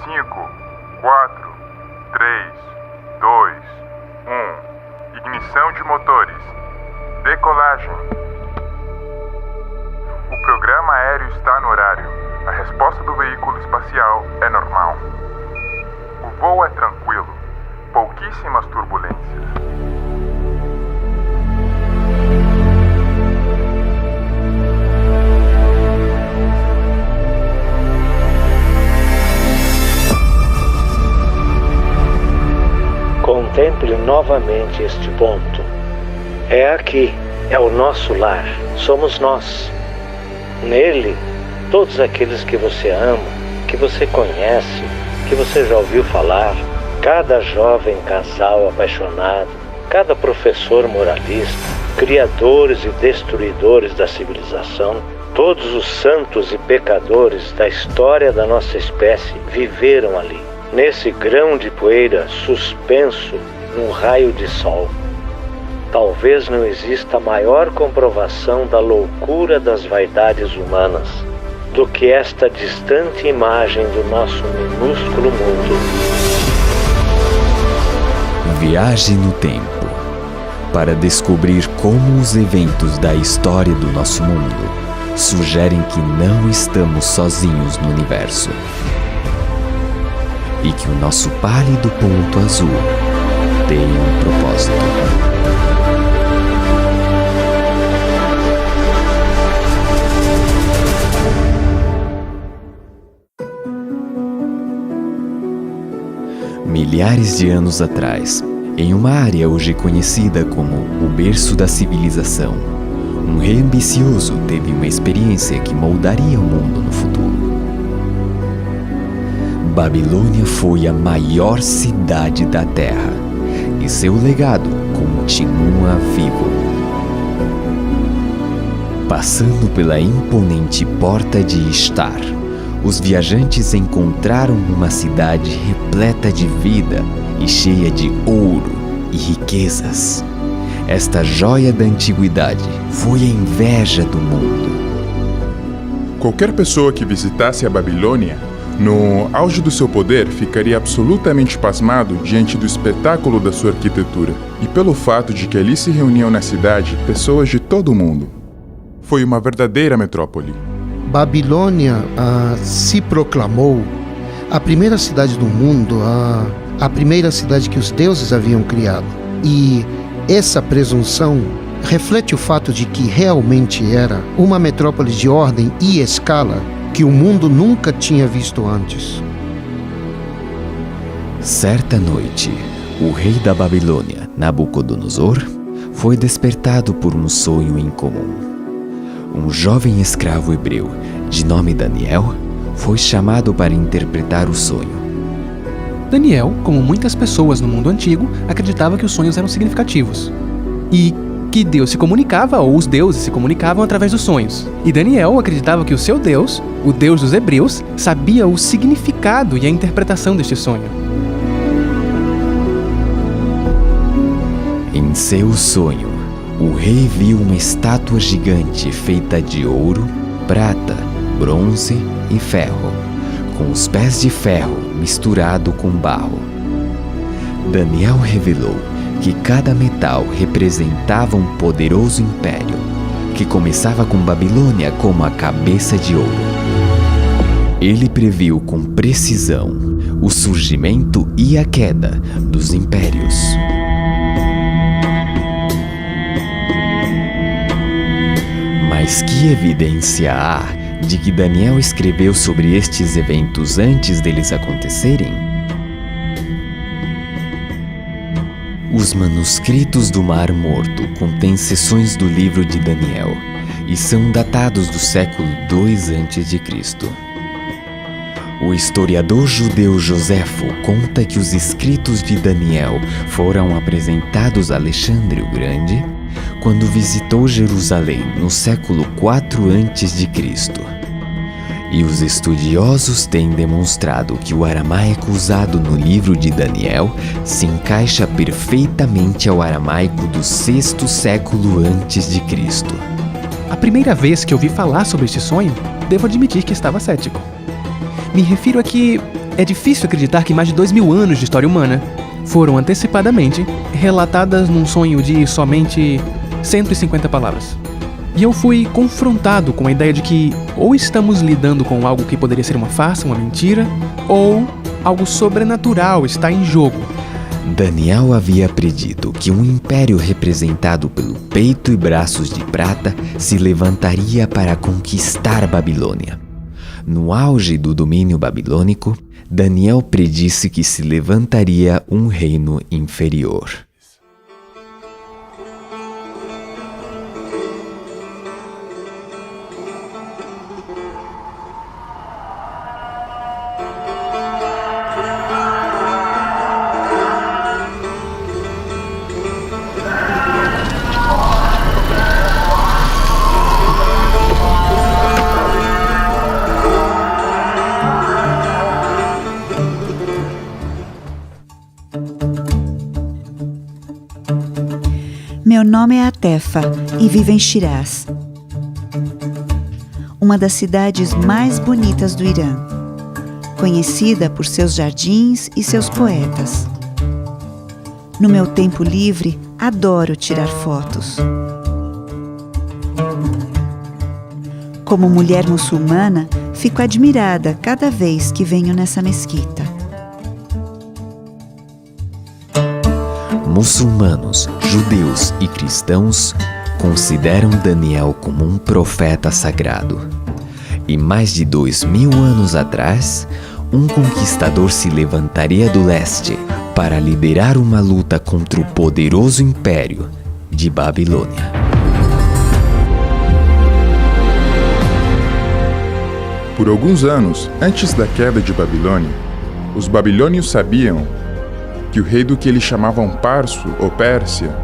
5, 4, 3, 2, 1. Ignição de motores. Decolagem. O programa aéreo está no horário. A resposta do veículo espacial é normal. O voo é tranquilo. Pouquíssimas turbulências. Contemple novamente este ponto. É aqui, é o nosso lar, somos nós. Nele, todos aqueles que você ama, que você conhece, que você já ouviu falar, cada jovem casal apaixonado, cada professor moralista, criadores e destruidores da civilização, todos os santos e pecadores da história da nossa espécie viveram ali, nesse grão de poeira suspenso num raio de sol. Talvez não exista maior comprovação da loucura das vaidades humanas do que esta distante imagem do nosso minúsculo mundo. Viaje no tempo para descobrir como os eventos da história do nosso mundo sugerem que não estamos sozinhos no universo e que o nosso pálido ponto azul tem um propósito. Milhares de anos atrás, em uma área hoje conhecida como o berço da civilização, um rei ambicioso teve uma experiência que moldaria o mundo no futuro. Babilônia foi a maior cidade da Terra e seu legado continua vivo. Passando pela imponente Porta de Ishtar, os viajantes encontraram uma cidade repleta de vida e cheia de ouro e riquezas. Esta joia da antiguidade foi a inveja do mundo. Qualquer pessoa que visitasse a Babilônia, no auge do seu poder, ficaria absolutamente pasmado diante do espetáculo da sua arquitetura e pelo fato de que ali se reuniam na cidade pessoas de todo o mundo. Foi uma verdadeira metrópole. Babilônia se proclamou a primeira cidade do mundo, a primeira cidade que os deuses haviam criado. E essa presunção reflete o fato de que realmente era uma metrópole de ordem e escala que o mundo nunca tinha visto antes. Certa noite, o rei da Babilônia, Nabucodonosor, foi despertado por um sonho incomum. Um jovem escravo hebreu, de nome Daniel, foi chamado para interpretar o sonho. Daniel, como muitas pessoas no mundo antigo, acreditava que os sonhos eram significativos e que Deus se comunicava, ou os deuses se comunicavam através dos sonhos. E Daniel acreditava que o seu Deus, o Deus dos hebreus, sabia o significado e a interpretação deste sonho. Em seu sonho, o rei viu uma estátua gigante feita de ouro, prata, bronze e ferro, com os pés de ferro misturado com barro. Daniel revelou que cada metal representava um poderoso império, que começava com Babilônia como a cabeça de ouro. Ele previu com precisão o surgimento e a queda dos impérios. Mas que evidência há de que Daniel escreveu sobre estes eventos antes deles acontecerem? Os manuscritos do Mar Morto contêm seções do livro de Daniel e são datados do século II a.C. O historiador judeu Joséfo conta que os escritos de Daniel foram apresentados a Alexandre o Grande quando visitou Jerusalém no século IV a.C. E os estudiosos têm demonstrado que o aramaico usado no livro de Daniel se encaixa perfeitamente ao aramaico do VI século a.C. A primeira vez que ouvi falar sobre este sonho, devo admitir que estava cético. Me refiro a que É difícil acreditar que mais de 2000 anos de história humana foram antecipadamente relatadas num sonho de somente 150 palavras. E eu fui confrontado com a ideia de que ou estamos lidando com algo que poderia ser uma farsa, uma mentira, ou algo sobrenatural está em jogo. Daniel havia predito que um império representado pelo peito e braços de prata se levantaria para conquistar Babilônia. No auge do domínio babilônico, Daniel predisse que se levantaria um reino inferior. Meu nome é Atefa e vivo em Shiraz, uma das cidades mais bonitas do Irã, conhecida por seus jardins e seus poetas. No meu tempo livre, adoro tirar fotos. Como mulher muçulmana, fico admirada cada vez que venho nessa mesquita. Muçulmanos, judeus e cristãos consideram Daniel como um profeta sagrado. E mais de 2000 anos atrás, um conquistador se levantaria do leste para liderar uma luta contra o poderoso império de Babilônia. Por alguns anos antes da queda de Babilônia, os babilônios sabiam que o rei do que eles chamavam Parso ou Pérsia,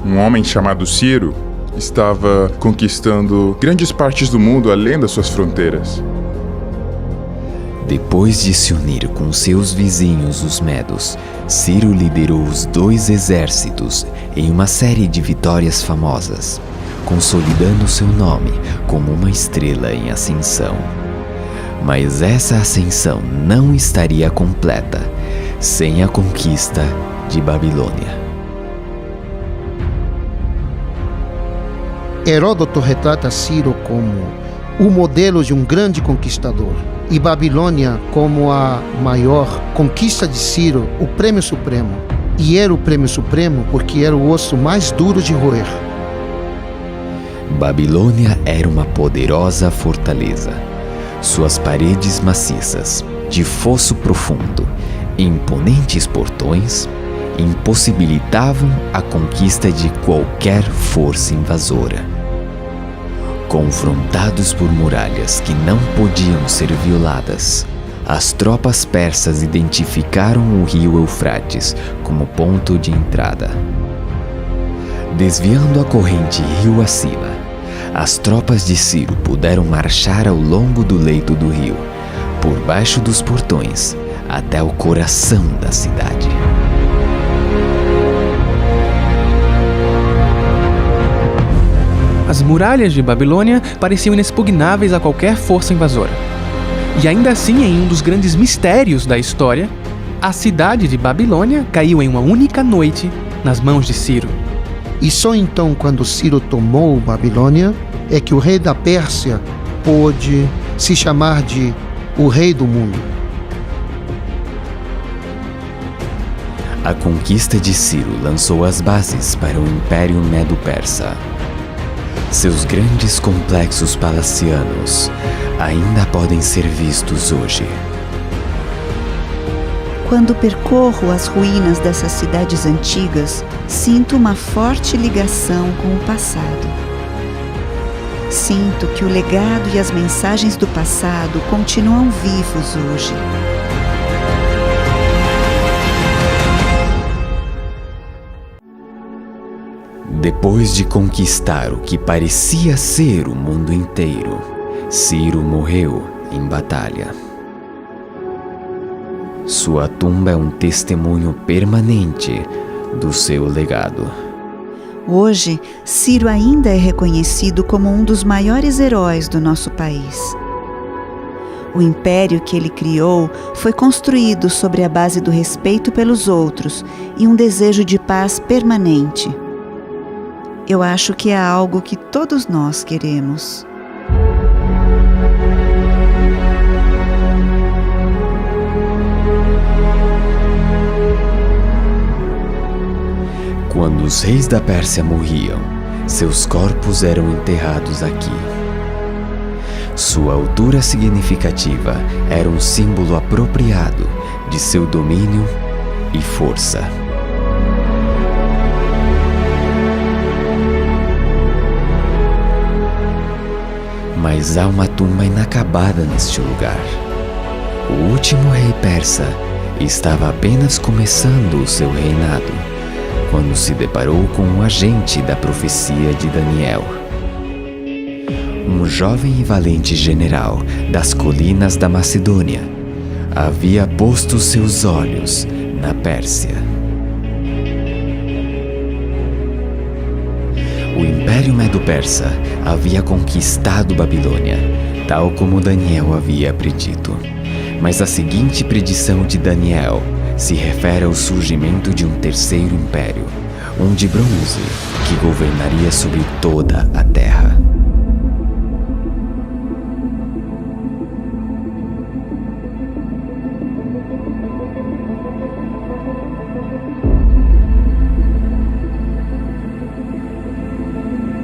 um homem chamado Ciro, estava conquistando grandes partes do mundo além das suas fronteiras. Depois de se unir com seus vizinhos, os medos, Ciro liderou os 2 exércitos em uma série de vitórias famosas, consolidando seu nome como uma estrela em ascensão. Mas essa ascensão não estaria completa sem a conquista de Babilônia. Heródoto retrata Ciro como o modelo de um grande conquistador e Babilônia como a maior conquista de Ciro, o prêmio supremo. E era o prêmio supremo porque era o osso mais duro de roer. Babilônia era uma poderosa fortaleza. Suas paredes maciças, de fosso profundo e imponentes portões impossibilitavam a conquista de qualquer força invasora. Confrontados por muralhas que não podiam ser violadas, as tropas persas identificaram o rio Eufrates como ponto de entrada. Desviando a corrente rio acima, as tropas de Ciro puderam marchar ao longo do leito do rio, por baixo dos portões, até o coração da cidade. As muralhas de Babilônia pareciam inexpugnáveis a qualquer força invasora. E ainda assim, em um dos grandes mistérios da história, a cidade de Babilônia caiu em uma única noite nas mãos de Ciro. E só então, quando Ciro tomou Babilônia, é que o rei da Pérsia pôde se chamar de o rei do mundo. A conquista de Ciro lançou as bases para o Império Medo-Persa. Seus grandes complexos palacianos ainda podem ser vistos hoje. Quando percorro as ruínas dessas cidades antigas, sinto uma forte ligação com o passado. Sinto que o legado e as mensagens do passado continuam vivos hoje. Depois de conquistar o que parecia ser o mundo inteiro, Ciro morreu em batalha. Sua tumba é um testemunho permanente do seu legado. Hoje, Ciro ainda é reconhecido como um dos maiores heróis do nosso país. O império que ele criou foi construído sobre a base do respeito pelos outros e um desejo de paz permanente. Eu acho que é algo que todos nós queremos. Quando os reis da Pérsia morriam, seus corpos eram enterrados aqui. Sua altura significativa era um símbolo apropriado de seu domínio e força. Mas há uma tumba inacabada neste lugar. O último rei persa estava apenas começando o seu reinado, quando se deparou com um agente da profecia de Daniel. Um jovem e valente general das colinas da Macedônia havia posto seus olhos na Pérsia. O Império Medo-Persa havia conquistado Babilônia, tal como Daniel havia predito. Mas a seguinte predição de Daniel se refere ao surgimento de um terceiro império, um de bronze, que governaria sobre toda a terra.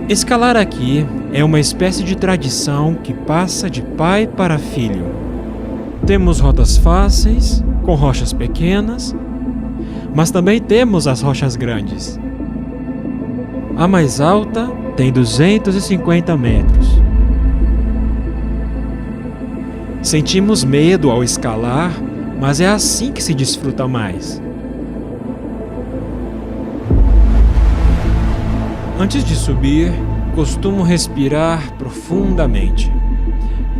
Escalar aqui é uma espécie de tradição que passa de pai para filho. Temos rotas fáceis, com rochas pequenas, mas também temos as rochas grandes. A mais alta tem 250 metros. Sentimos medo ao escalar, mas é assim que se desfruta mais. Antes de subir, costumo respirar profundamente.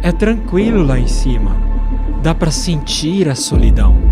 É tranquilo lá em cima. Dá para sentir a solidão.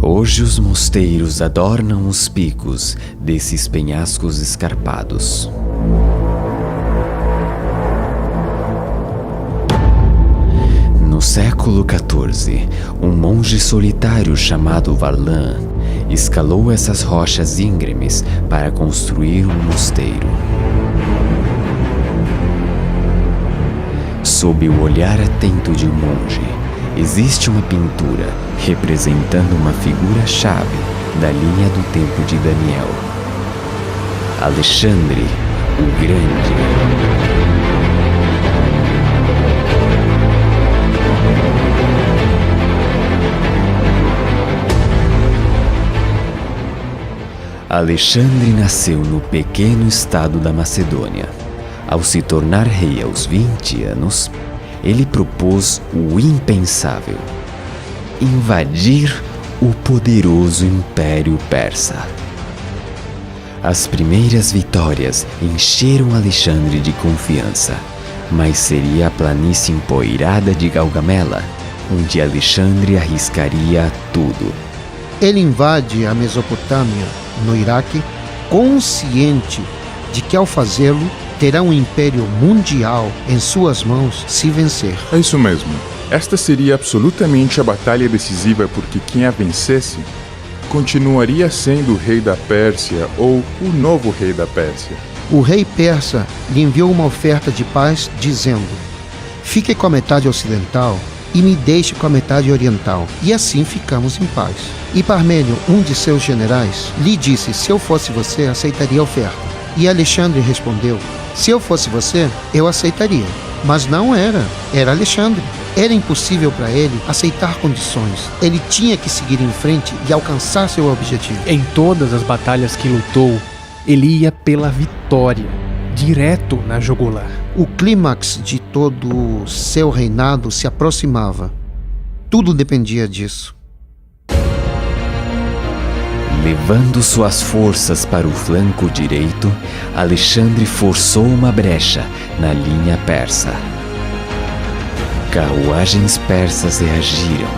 Hoje os mosteiros adornam os picos desses penhascos escarpados. No século XIV, um monge solitário chamado Varlan escalou essas rochas íngremes para construir um mosteiro. Sob o olhar atento de um monge, existe uma pintura representando uma figura-chave da linha do tempo de Daniel: Alexandre o Grande. Alexandre nasceu no pequeno estado da Macedônia. Ao se tornar rei aos 20 anos, ele propôs o impensável: invadir o poderoso Império Persa. As primeiras vitórias encheram Alexandre de confiança, mas seria a planície empoeirada de Gaugamela onde Alexandre arriscaria tudo. Ele invade a Mesopotâmia, no Iraque, consciente de que ao fazê-lo terá um império mundial em suas mãos se vencer. É isso mesmo. Esta seria absolutamente a batalha decisiva, porque quem a vencesse continuaria sendo o rei da Pérsia ou o novo rei da Pérsia. O rei persa lhe enviou uma oferta de paz, dizendo: fique com a metade ocidental e me deixe com a metade oriental, e assim ficamos em paz. E Parmênio, um de seus generais, lhe disse: se eu fosse você, aceitaria a oferta. E Alexandre respondeu: se eu fosse você, eu aceitaria. Mas não era Alexandre. Era impossível para ele aceitar condições. Ele tinha que seguir em frente e alcançar seu objetivo. Em todas as batalhas que lutou, ele ia pela vitória, direto na jugular. O clímax de todo o seu reinado se aproximava. Tudo dependia disso. Levando suas forças para o flanco direito, Alexandre forçou uma brecha na linha persa. Carruagens persas reagiram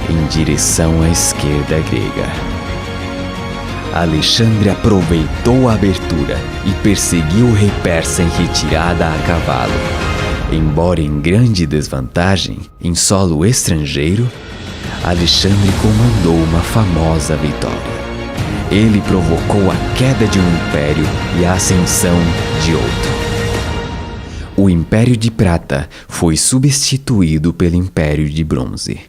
em direção à esquerda grega. Alexandre aproveitou a abertura e perseguiu o rei persa em retirada a cavalo. Embora em grande desvantagem, em solo estrangeiro, Alexandre comandou uma famosa vitória. Ele provocou a queda de um império e a ascensão de outro. O Império de Prata foi substituído pelo Império de Bronze,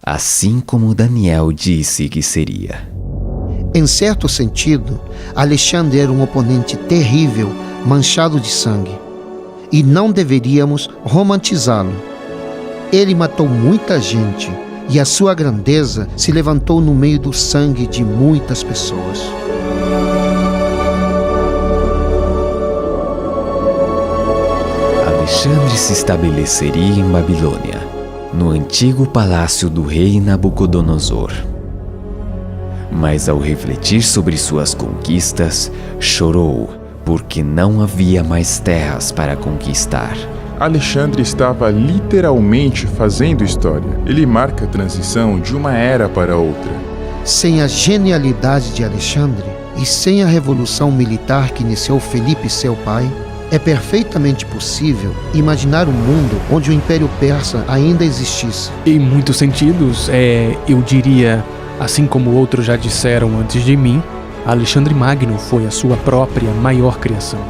assim como Daniel disse que seria. Em certo sentido, Alexandre era um oponente terrível, manchado de sangue. E não deveríamos romantizá-lo. Ele matou muita gente e a sua grandeza se levantou no meio do sangue de muitas pessoas. Alexandre se estabeleceria em Babilônia, no antigo palácio do rei Nabucodonosor. Mas ao refletir sobre suas conquistas, chorou, porque não havia mais terras para conquistar. Alexandre estava literalmente fazendo história. Ele marca a transição de uma era para outra. Sem a genialidade de Alexandre e sem a revolução militar que iniciou Felipe, seu pai, é perfeitamente possível imaginar um mundo onde o Império Persa ainda existisse. Em muitos sentidos, eu diria, assim como outros já disseram antes de mim, Alexandre Magno foi a sua própria maior criação.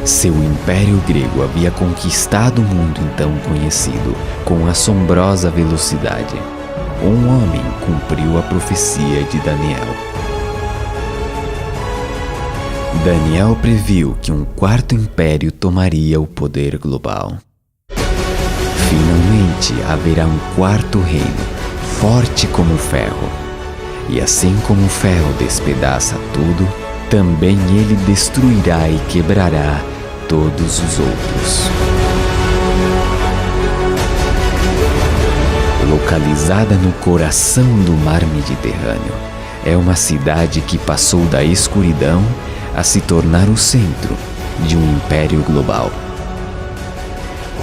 Seu império grego havia conquistado o mundo então conhecido com assombrosa velocidade. Um homem cumpriu a profecia de Daniel. Daniel previu que um quarto império tomaria o poder global. Finalmente haverá um quarto reino, forte como o ferro. E assim como o ferro despedaça tudo, também ele destruirá e quebrará todos os outros. Localizada no coração do mar Mediterrâneo, é uma cidade que passou da escuridão a se tornar o centro de um império global.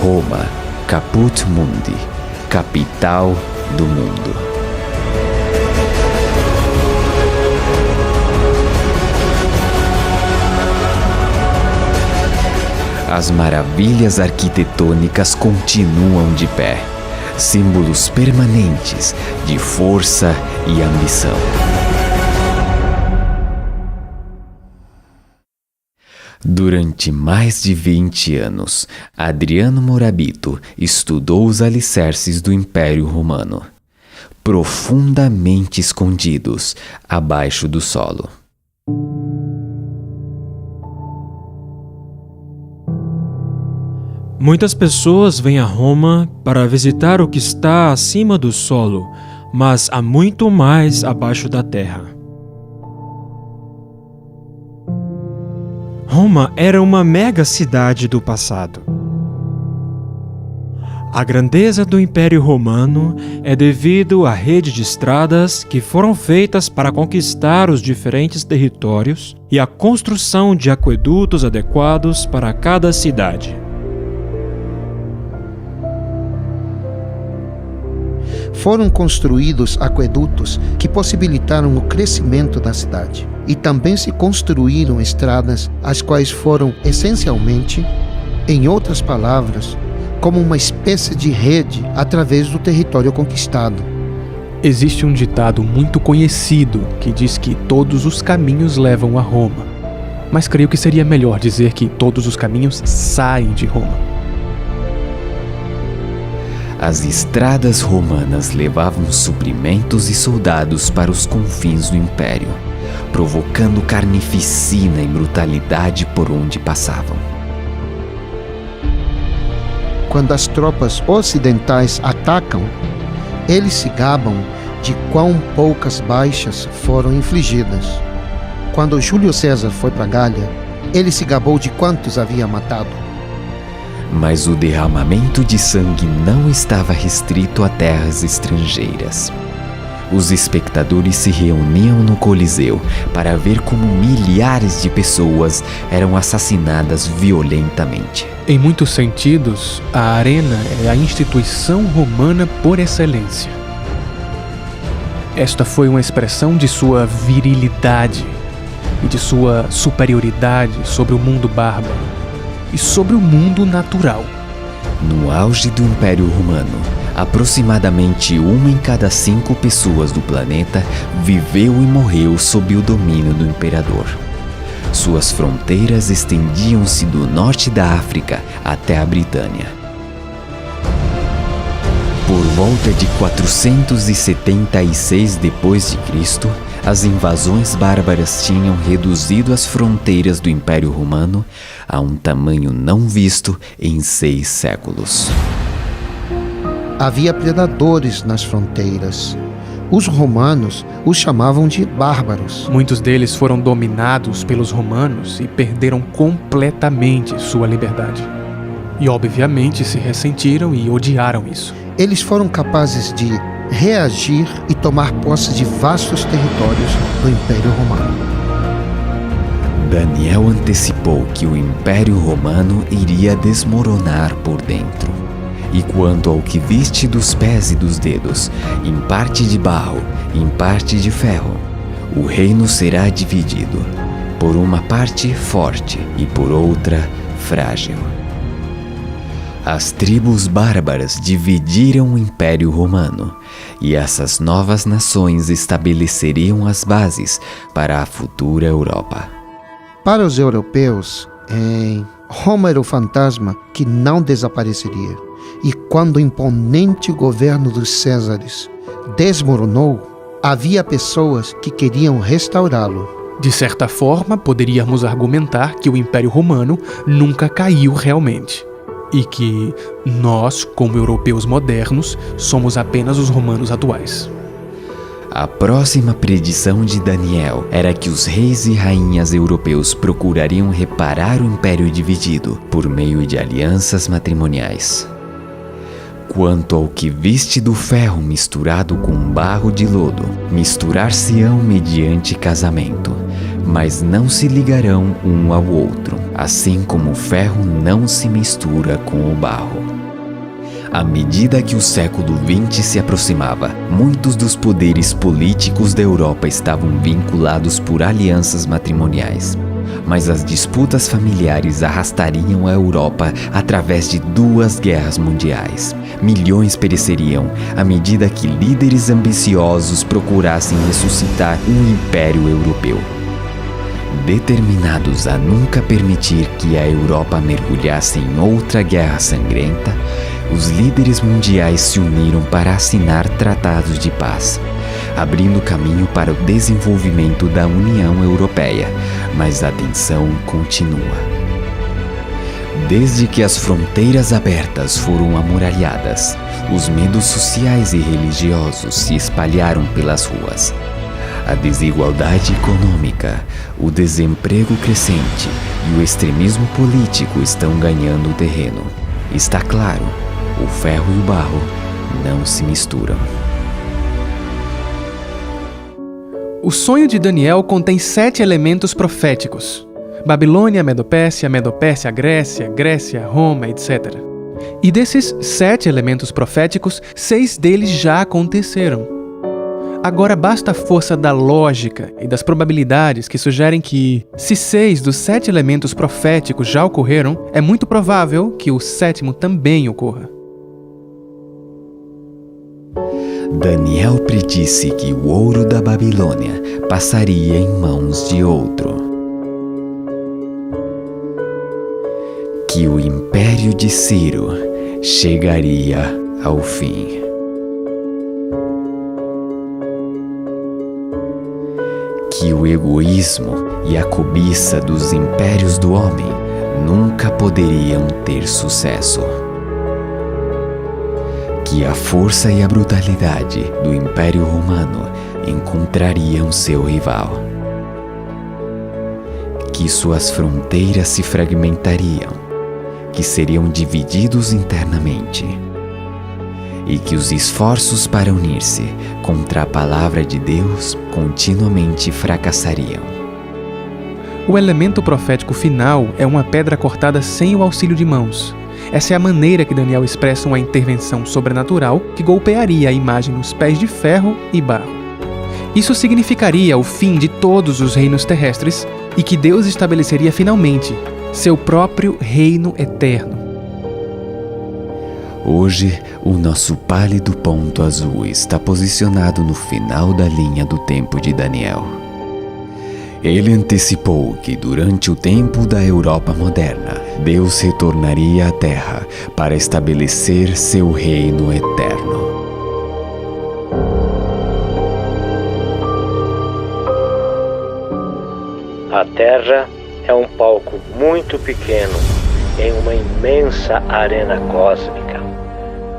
Roma, Caput Mundi, capital do mundo. As maravilhas arquitetônicas continuam de pé, símbolos permanentes de força e ambição. Durante mais de 20 anos, Adriano Morabito estudou os alicerces do Império Romano, profundamente escondidos abaixo do solo. Muitas pessoas vêm a Roma para visitar o que está acima do solo, mas há muito mais abaixo da terra. Roma era uma mega cidade do passado. A grandeza do Império Romano é devido à rede de estradas que foram feitas para conquistar os diferentes territórios e à construção de aquedutos adequados para cada cidade. Foram construídos aquedutos que possibilitaram o crescimento da cidade. E também se construíram estradas, as quais foram essencialmente, em outras palavras, como uma espécie de rede através do território conquistado. Existe um ditado muito conhecido que diz que todos os caminhos levam a Roma. Mas creio que seria melhor dizer que todos os caminhos saem de Roma. As estradas romanas levavam suprimentos e soldados para os confins do império, provocando carnificina e brutalidade por onde passavam. Quando as tropas ocidentais atacam, eles se gabam de quão poucas baixas foram infligidas. Quando Júlio César foi para Gália, ele se gabou de quantos havia matado. Mas o derramamento de sangue não estava restrito a terras estrangeiras. Os espectadores se reuniam no Coliseu para ver como milhares de pessoas eram assassinadas violentamente. Em muitos sentidos, a arena é a instituição romana por excelência. Esta foi uma expressão de sua virilidade e de sua superioridade sobre o mundo bárbaro e sobre o mundo natural. No auge do Império Romano, aproximadamente 1 em cada 5 pessoas do planeta viveu e morreu sob o domínio do imperador. Suas fronteiras estendiam-se do norte da África até a Britânia. Por volta de 476 d.C., as invasões bárbaras tinham reduzido as fronteiras do Império Romano a um tamanho não visto em 6 séculos. Havia predadores nas fronteiras. Os romanos os chamavam de bárbaros. Muitos deles foram dominados pelos romanos e perderam completamente sua liberdade. E obviamente se ressentiram e odiaram isso. Eles foram capazes de reagir e tomar posse de vastos territórios do Império Romano. Daniel antecipou que o Império Romano iria desmoronar por dentro. E quanto ao que viste dos pés e dos dedos, em parte de barro, em parte de ferro, o reino será dividido, por uma parte forte e por outra frágil. As tribos bárbaras dividiram o Império Romano, e essas novas nações estabeleceriam as bases para a futura Europa. Para os europeus, Roma era o fantasma que não desapareceria. E quando o imponente governo dos Césares desmoronou, havia pessoas que queriam restaurá-lo. De certa forma, poderíamos argumentar que o Império Romano nunca caiu realmente. E que nós, como europeus modernos, somos apenas os romanos atuais. A próxima predição de Daniel era que os reis e rainhas europeus procurariam reparar o império dividido por meio de alianças matrimoniais. Quanto ao que viste do ferro misturado com barro de lodo, misturar-se-ão mediante casamento, mas não se ligarão um ao outro, assim como o ferro não se mistura com o barro. À medida que o século XX se aproximava, muitos dos poderes políticos da Europa estavam vinculados por alianças matrimoniais. Mas as disputas familiares arrastariam a Europa através de 2 guerras mundiais. Milhões pereceriam à medida que líderes ambiciosos procurassem ressuscitar um império europeu. Determinados a nunca permitir que a Europa mergulhasse em outra guerra sangrenta, os líderes mundiais se uniram para assinar tratados de paz, abrindo caminho para o desenvolvimento da União Europeia, mas a tensão continua. Desde que as fronteiras abertas foram amuralhadas, os medos sociais e religiosos se espalharam pelas ruas. A desigualdade econômica, o desemprego crescente e o extremismo político estão ganhando terreno. Está claro, o ferro e o barro não se misturam. O sonho de Daniel contém 7 elementos proféticos: Babilônia, Medopérsia, Medopérsia, Grécia, Grécia, Roma, etc. E desses 7 elementos proféticos, 6 deles já aconteceram. Agora basta a força da lógica e das probabilidades que sugerem que, se 6 dos 7 elementos proféticos já ocorreram, é muito provável que o 7º também ocorra. Daniel predisse que o ouro da Babilônia passaria em mãos de outro. Que o império de Ciro chegaria ao fim. Que o egoísmo e a cobiça dos impérios do homem nunca poderiam ter sucesso. Que a força e a brutalidade do Império Romano encontrariam seu rival. Que suas fronteiras se fragmentariam, que seriam divididos internamente, e que os esforços para unir-se contra a palavra de Deus continuamente fracassariam. O elemento profético final é uma pedra cortada sem o auxílio de mãos. Essa é a maneira que Daniel expressa uma intervenção sobrenatural que golpearia a imagem nos pés de ferro e barro. Isso significaria o fim de todos os reinos terrestres e que Deus estabeleceria finalmente seu próprio reino eterno. Hoje, o nosso pálido ponto azul está posicionado no final da linha do tempo de Daniel. Ele antecipou que durante o tempo da Europa moderna, Deus retornaria à Terra para estabelecer seu reino eterno. A Terra é um palco muito pequeno em uma imensa arena cósmica.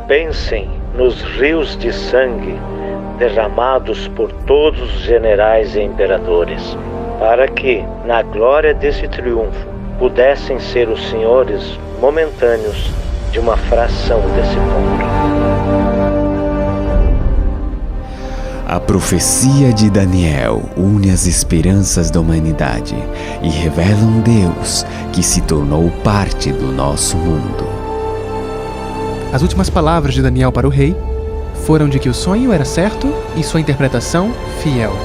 Pensem nos rios de sangue derramados por todos os generais e imperadores, para que, na glória desse triunfo, pudessem ser os senhores momentâneos de uma fração desse ponto. A profecia de Daniel une as esperanças da humanidade e revela um Deus que se tornou parte do nosso mundo. As últimas palavras de Daniel para o rei foram de que o sonho era certo e sua interpretação fiel.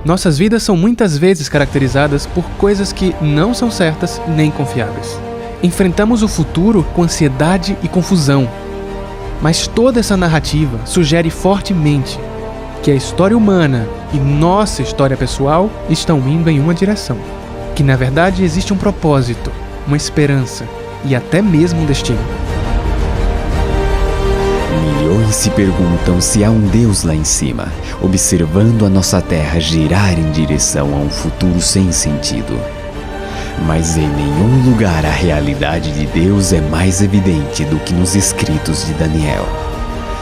Nossas vidas são muitas vezes caracterizadas por coisas que não são certas nem confiáveis. Enfrentamos o futuro com ansiedade e confusão. Mas toda essa narrativa sugere fortemente que a história humana e nossa história pessoal estão indo em uma direção. Que na verdade existe um propósito, uma esperança e até mesmo um destino. Milhões se perguntam se há um Deus lá em cima, observando a nossa terra girar em direção a um futuro sem sentido. Mas em nenhum lugar a realidade de Deus é mais evidente do que nos escritos de Daniel.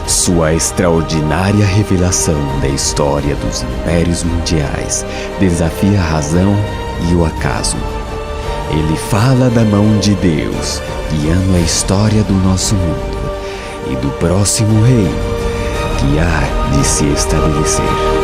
Sua extraordinária revelação da história dos impérios mundiais desafia a razão e o acaso. Ele fala da mão de Deus, guiando a história do nosso mundo e do próximo reino que há de se estabelecer.